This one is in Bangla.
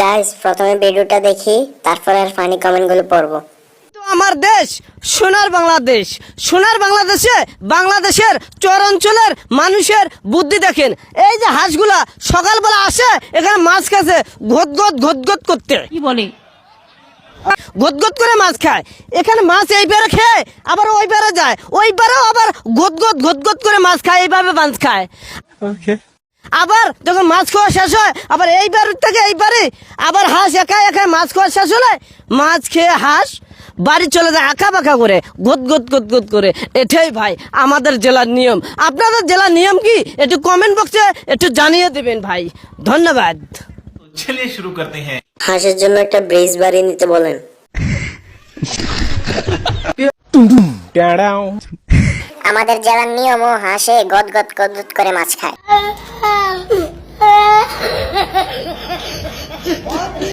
গাইস প্রথমে ভিডিওটা দেখি, তারপরে আর ফানি কমেন্টগুলো পড়বো। আমার দেশ সোনার বাংলাদেশ। সোনার বাংলাদেশে বাংলাদেশের চর অঞ্চলের মানুষের বুদ্ধি দেখেন। এই যে হাঁসগুলা সকালবেলা আসে এখানে মাছ খাচ্ছে ঘট করতে, কি বলে ঘট করে মাছ খায়। এখানে মাছ এই পারে খেয়ে আবার ওই পারে যায়, ওই পারেও আবার ঘট করে মাছ খায়, এইভাবে মাছ খায়। আবার যখন মাছ খাওয়া শেষ হয় আবার এই পার থেকে এই পারে আবার হাঁস একা একা মাছ খাওয়া শেষ হলে মাছ খেয়ে হাঁস বাড়ি চলে যায় আঁকা বাঁকা করে, গদ করে। এটাই ভাই আমাদের জেলার নিয়ম। আপনাদের জেলার নিয়ম কি একটু কমেন্ট বক্সে একটু জানিয়ে দেবেন ভাই। ধন্যবাদ। चलिए शुरू करते हैं। হাঁসের জন্য একটা ব্রিজ বাড়ি নিতে বলেন। আমাদের জেলার নিয়মও হাঁসে গদ করে মাছ খায়।